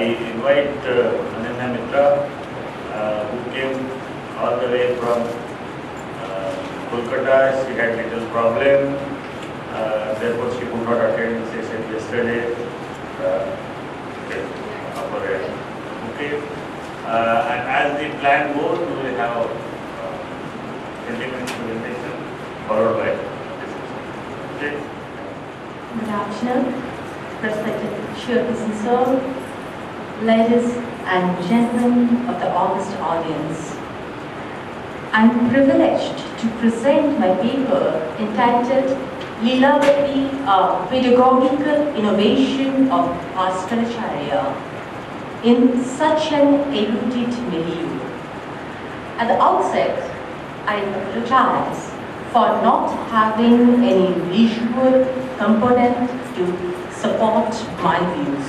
invite Ananya Mitra, who came all the way from Kolkata. She had little problem, therefore she could not attend the session yesterday. Okay. And as the plan goes, we will have 20 minutes presentation followed by discussion. Okay. Good afternoon, respected chairperson sir, ladies and gentlemen of the august audience. I am privileged to present my paper entitled Lilavati, Pedagogical Innovation of Bhaskaracarya in such an erudite milieu. At the outset, I apologize for not having any visual component to support my views.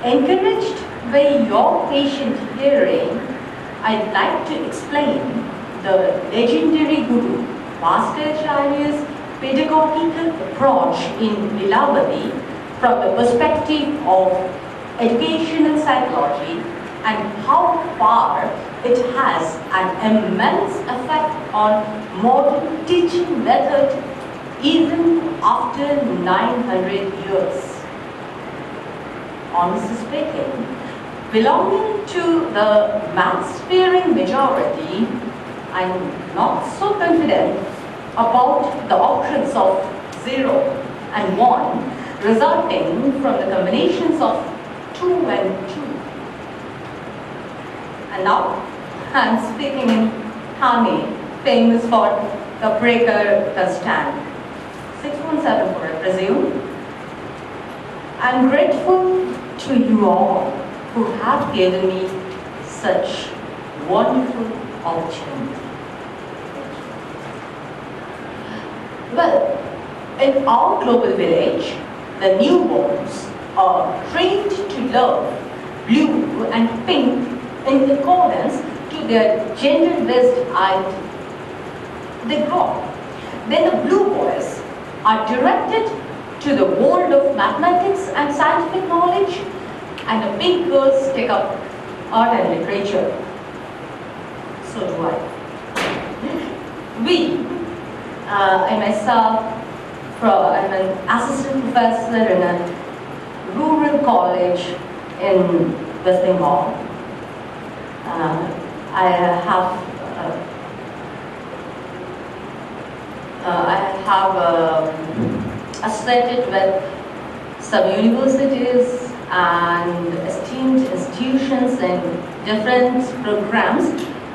Encouraged by your patient hearing, I'd like to explain the legendary Guru Bhaskaracarya's pedagogical approach in Lilavati from the perspective of educational psychology and how far it has an immense effect on modern teaching method even after 900 years. Honestly speaking, belonging to the maths-fearing majority, I'm not so confident about the options of 0 and 1 resulting from the combinations of 2 and 2. And now, I'm speaking in Thane, famous for the breaker, the stand. 617 I presume. I'm grateful to you all who have given me such wonderful opportunity. Well, in our global village, the newborns are trained to love blue and pink in accordance to their gender-based identity. They grow up. Then the blue boys are directed to the world of mathematics and scientific knowledge, and the pink girls take up art and literature. So do I. I myself, I'm an assistant professor in a rural college in West Bengal. I have associated with some universities and esteemed institutions in different programs,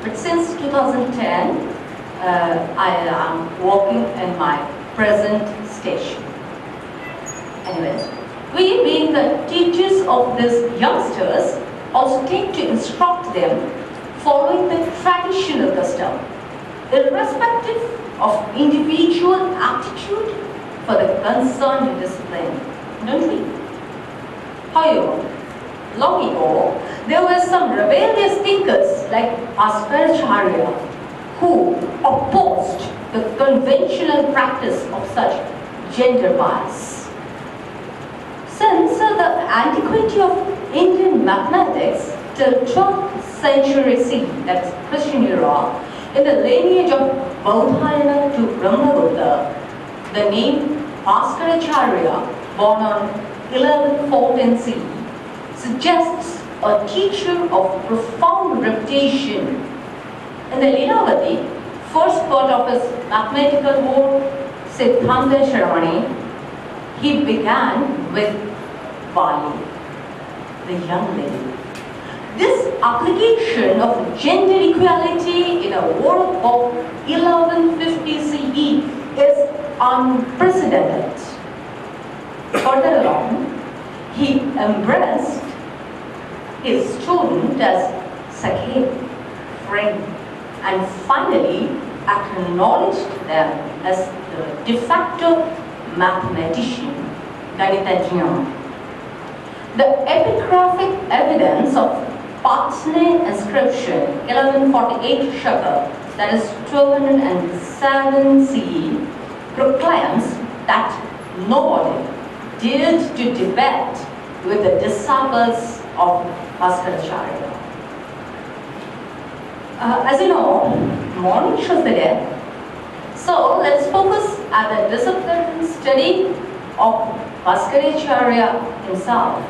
but since 2010, I am working in my present station. Anyways, we being the teachers of these youngsters also take to instruct them following the traditional custom, irrespective of individual aptitude for the concerned discipline, don't we? However, long ago, there were some rebellious thinkers like Bhaskaracarya who opposed the conventional practice of such gender bias. Since the antiquity of Indian mathematics till 12th century CE, that's Christian era, in the lineage of Baudhayana to Brahmagupta, the name Bhaskaracarya, born on 1114 CE, suggests a teacher of profound reputation. In the Lilavati, first part of his mathematical work, Siddhanta Shravani, he began with Bali, the young lady. This application of gender equality in a world of 1150 CE is unprecedented. Further along, he embraced his student as Sakhe, friend, and finally acknowledged them as the de facto mathematician, Ganitajna. The epigraphic evidence of Patna inscription, 1148 Shaka, that is 1207 CE, proclaims that nobody dared to debate with the disciples of Bhaskaracarya. As you know, morning shows the day. So let's focus at the disciplined study of Bhaskaracarya himself.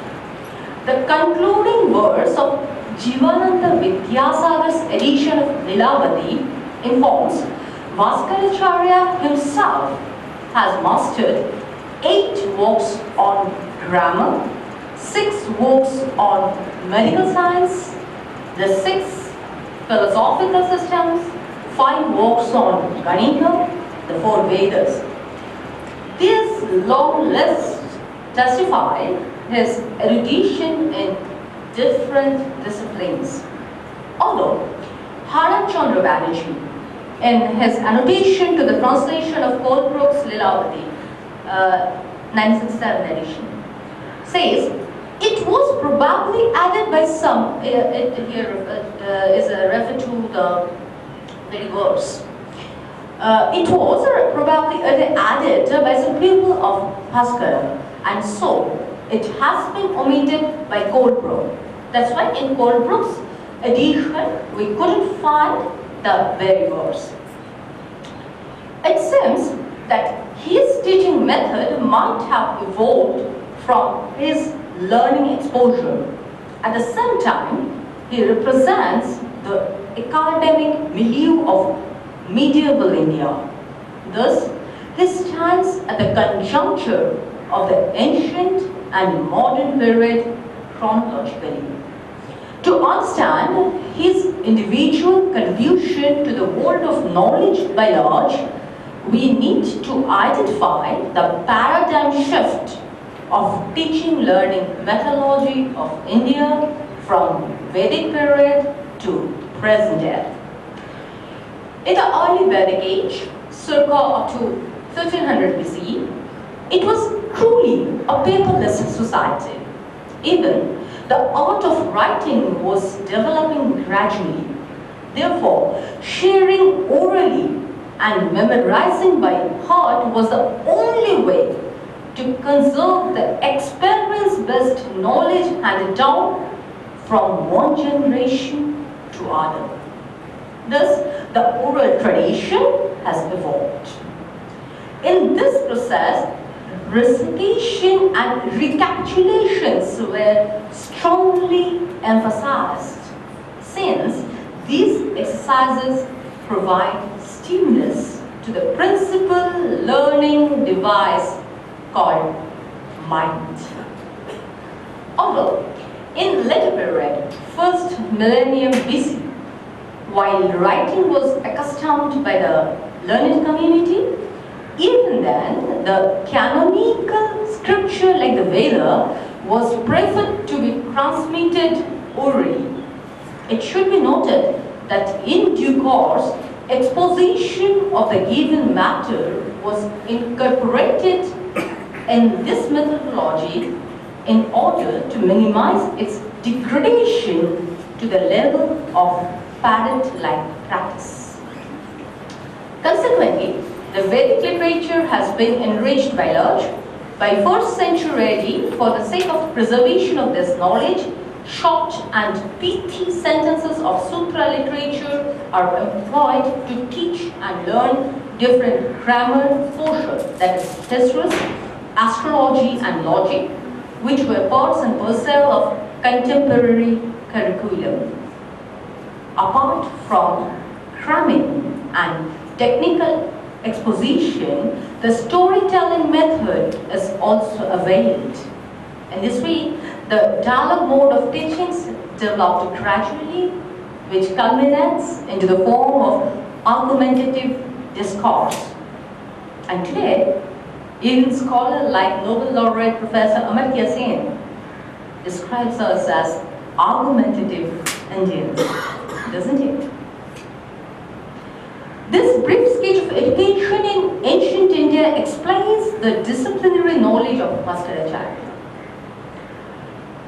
The concluding verse of Jivananda Vidyasagar's edition of Lilavati informs Bhaskaracarya himself has mastered 8 works on grammar, 6 works on medical science, the 6 philosophical systems, 5 works on Ganita, the 4 Vedas. These long lists testify his erudition in different disciplines. Although Haran Chandra Banerjee, in his annotation to the translation of Colebrook's Lilavati, 967 edition, says it was probably added by some. It here is a refer to the very verse. It was probably added by some people of Bhaskara, and so it has been omitted by Colebrook. That's why in Colebrook's edition we couldn't find the very verse. It seems that his teaching method might have evolved from his learning exposure. At the same time, he represents the academic milieu of medieval India. Thus, he stands at the conjuncture of the ancient and modern period chronologically. To understand his individual contribution to the world of knowledge by large, we need to identify the paradigm shift of teaching learning methodology of India from Vedic period to present day. In the early Vedic age, circa up to 1300 BC, it was truly a paperless society. Even the art of writing was developing gradually. Therefore, sharing orally and memorizing by heart was the only way to conserve the experience-based knowledge handed down from one generation to other. Thus, the oral tradition has evolved. In this process, recitation and recapitulations were strongly emphasized, since these exercises provide stimulus to the principal learning device called mind. Although in later period, first millennium BC, while writing was accustomed by the learned community, even then the canonical scripture like the Veda was preferred to be transmitted orally. It should be noted that in due course, exposition of the given matter was incorporated in this methodology in order to minimize its degradation to the level of parrot-like practice. Consequently, the Vedic literature has been enriched by large. By 1st century AD, for the sake of preservation of this knowledge, short and pithy sentences of sutra literature are employed to teach and learn different grammar portions, that is, history, astrology and logic, which were parts and parcel of contemporary curriculum. Apart from cramming and technical exposition, the storytelling method is also availed. In this way, the dialogue mode of teachings developed gradually, which culminates into the form of argumentative discourse. And today, even scholars like Nobel laureate Professor Amartya Sen describes us as argumentative Indians, doesn't it? This brief sketch of education in ancient India explains the disciplinary knowledge of Bhaskaracarya.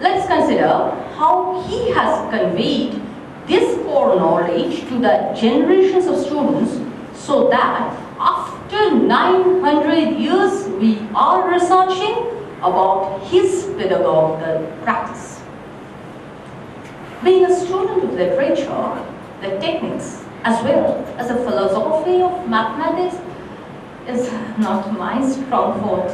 Let's consider how he has conveyed this core knowledge to the generations of students so that after 900 years we are researching about his pedagogical practice. Being a student of literature, the techniques as well as the philosophy of mathematics is not my strong point.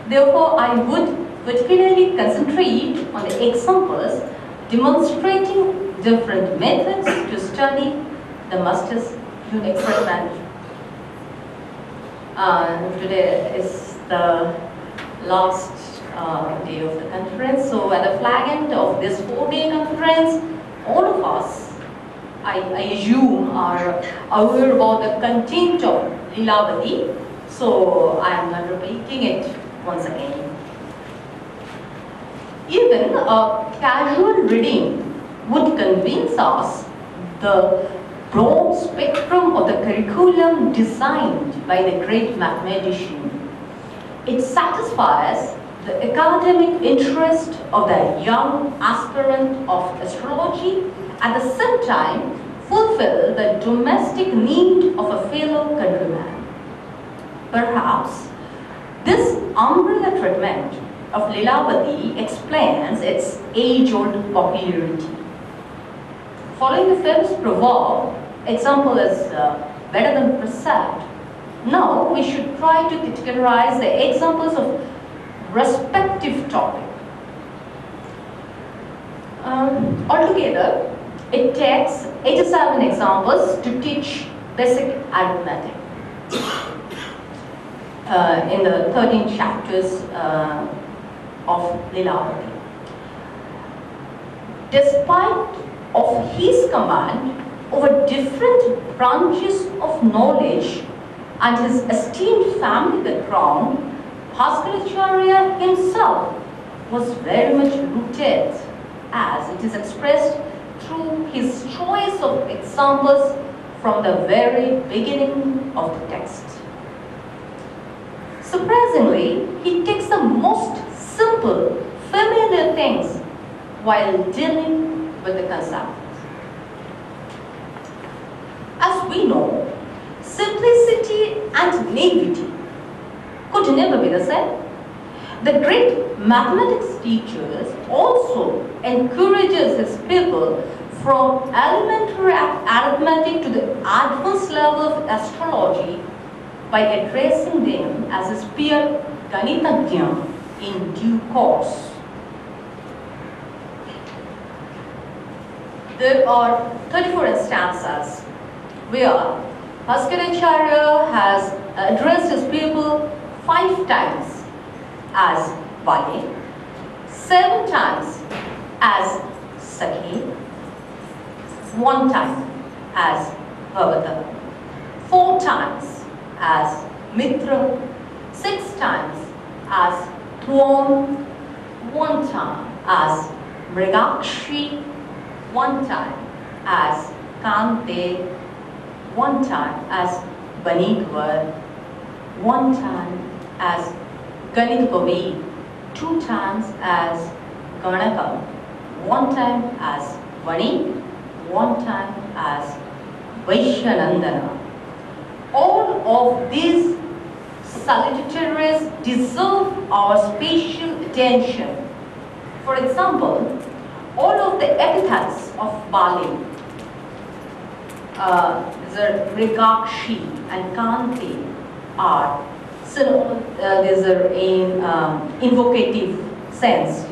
Therefore, I would particularly concentrate on the examples demonstrating different methods to study the master's experiment. Today is the last day of the conference. So at the flag end of this 4-day conference, all of us, I assume, are aware about the content of Lilavati. So I am not repeating it once again. Even a casual reading would convince us the broad spectrum of the curriculum designed by the great mathematician. It satisfies the academic interest of the young aspirant of astrology, at the same time fulfill the domestic need of a fellow countryman. Perhaps this umbrella treatment of Lilavati explains its age-old popularity. Following the famous proverb, example is better than Prasarak. Now we should try to categorize the examples of respective topic. Altogether, it takes 87 examples to teach basic arithmetic in the 13 chapters of Lilavati. Despite of his command over different branches of knowledge and his esteemed family background, Bhaskaracarya himself was very much rooted, as it is expressed through his choice of examples from the very beginning of the text. Surprisingly, he takes the most simple, familiar things while dealing with the concept. As we know, simplicity and naivety could never be the same. The great mathematics teachers also encourages his people from elementary arithmetic to the advanced level of astrology by addressing them as his peer Ganitagya in due course. There are 34 instances where Bhaskaracarya has addressed his people 5 times as Vali, 7 times as Sakhi, 1 time as Bhavata, 4 times as Mitra, 6 times as Tuam, 1 time as Mrigakshi, 1 time as Kante, 1 time as Banigvar, 1 time as Ganitkavi, 2 times as Ganaka, 1 time as Vani, 1 time as Vaishyanandana. All of these salutaries deserve our special attention. For example, all of the epithets of Bali, Mrigakshi and Kanti, are these are in invocative sense,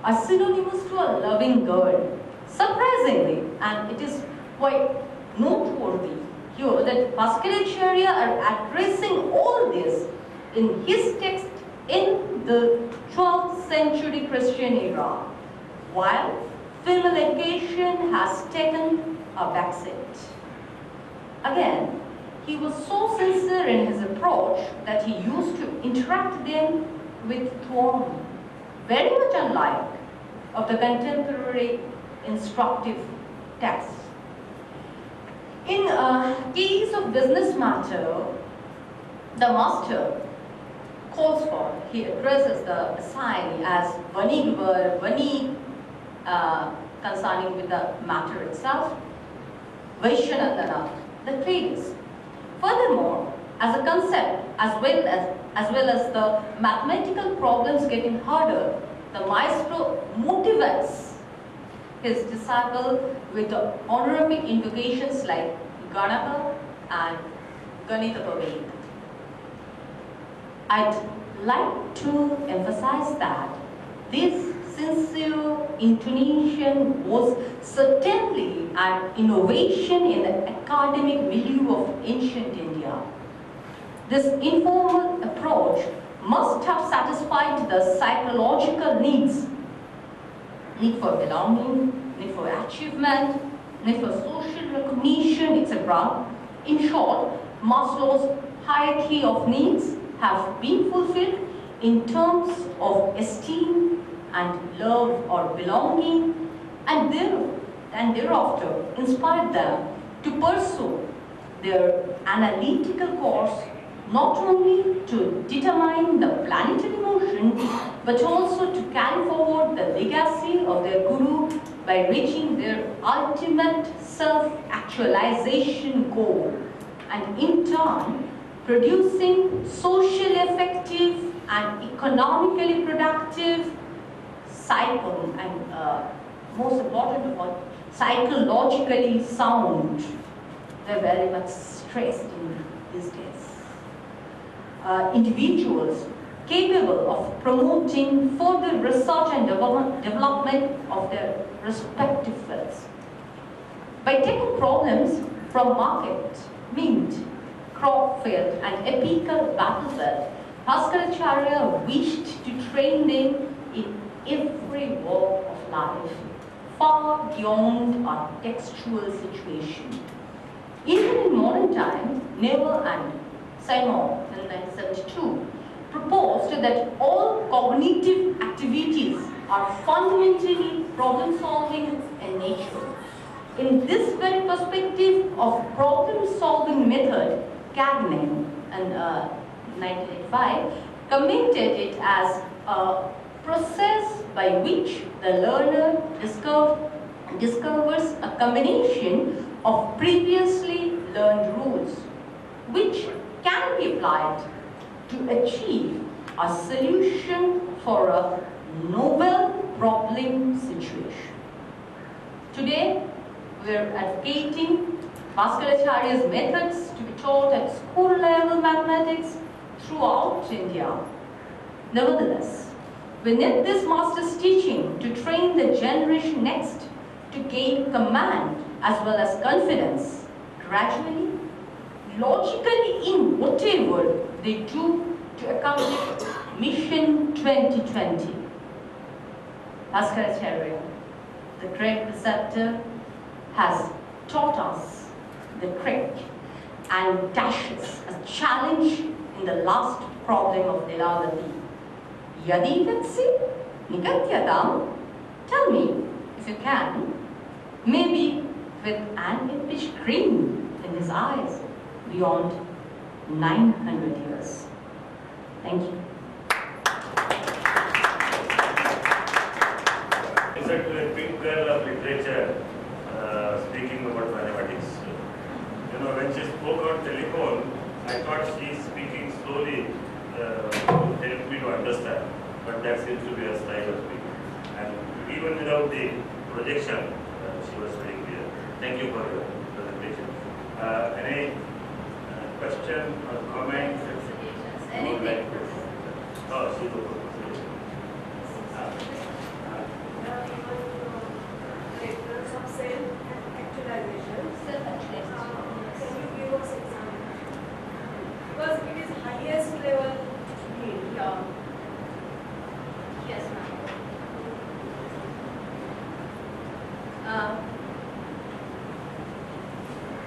are synonymous to a loving girl. Surprisingly, and it is quite noteworthy here that Bhaskaracarya are addressing all this in his text in the 12th century Christian era, while female education has taken a backseat. Again, he was so sincere in his approach that he used to interact them with Tuam, very much unlike of the contemporary instructive texts. In case of business matter, the master calls for, he addresses the assignee as Vanigvar, Vani, concerning with the matter itself, Vaishyanandana, the treatise. Furthermore, as a concept, as well as the mathematical problems getting harder, the maestro motivates his disciple with the honorific invocations like Ganapa and Ganitapaved. I'd like to emphasize that this sincere intonation was certainly an innovation in the academic milieu of ancient India. This informal approach must have satisfied the psychological needs, need for belonging, need for achievement, need for social recognition, etc. In short, Maslow's hierarchy of needs have been fulfilled in terms of esteem and love or belonging, and thereafter inspired them to pursue their analytical course, not only to determine the planetary motion, but also to carry forward the legacy of their guru by reaching their ultimate self-actualization goal, and in turn producing socially effective and economically productive most important of all, psychologically sound. They're very much stressed in these days. Individuals capable of promoting further research and development of their respective fields. By taking problems from market, mint, crop field, and epical battlefield, Bhaskaracarya wished to train them in every walk of life, far beyond our textual situation. Even in modern times, Neville and Simon in 1972 proposed that all cognitive activities are fundamentally problem-solving in nature. In this very perspective of problem-solving method, Gagnon in 1985 commented it as a process by which the learner discovers a combination of previously learned rules, which can be applied to achieve a solution for a novel problem situation. Today, we are advocating Bhaskaracarya's methods to be taught at school-level mathematics throughout India. Nevertheless, we need this master's teaching to train the generation next to gain command as well as confidence, gradually, logically in whatever they do to accomplish Mission 2020. Bhaskaracarya, the great preceptor, has taught us the trick and dashes a challenge in the last problem of Lilavati. Yadi Vatsi Nigatyatam, tell me if you can, maybe with an impish grin in his eyes beyond 900 years. Thank you. Exactly, a big girl of literature speaking about mathematics. You know, when she spoke on telephone, I thought she is speaking slowly to help me to understand, but that seems to be a style of speaking. And even without the projection, she was very clear. Thank you for your presentation. Any question or comment? Anything? Oh, super. Reference of self-actualization. Self-actualization. Can you give us example? Because it is highest level need. Yeah. Yes, ma'am.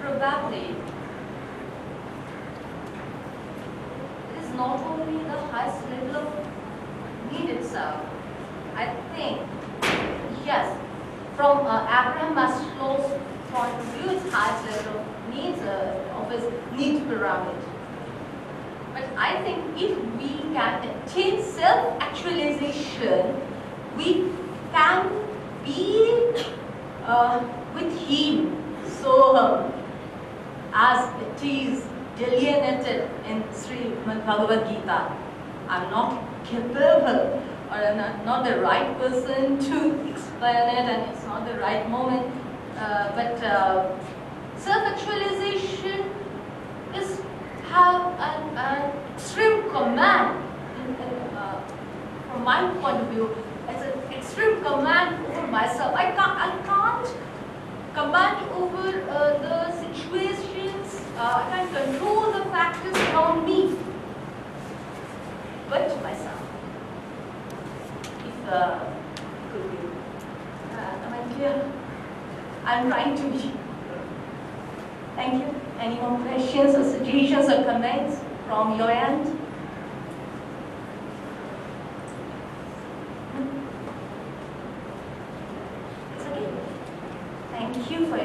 Probably it is not only the highest level of need itself. I think, yes, from Abraham Maslow's point of view, it's highest level of needs of his need pyramid. But I think if we can attain self-actualization, we can be with him. So, as it is delineated in Srimad Bhagavad Gita, I'm not capable or I'm not the right person to explain it, and it's not the right moment. But self-actualization is have an extreme command. From my point of view, it's an extreme command over myself. I can't command over the situations. I can't control the factors around me, but myself. If could be, am I clear? I'm trying to be. Thank you. Any more questions or suggestions or comments from your end?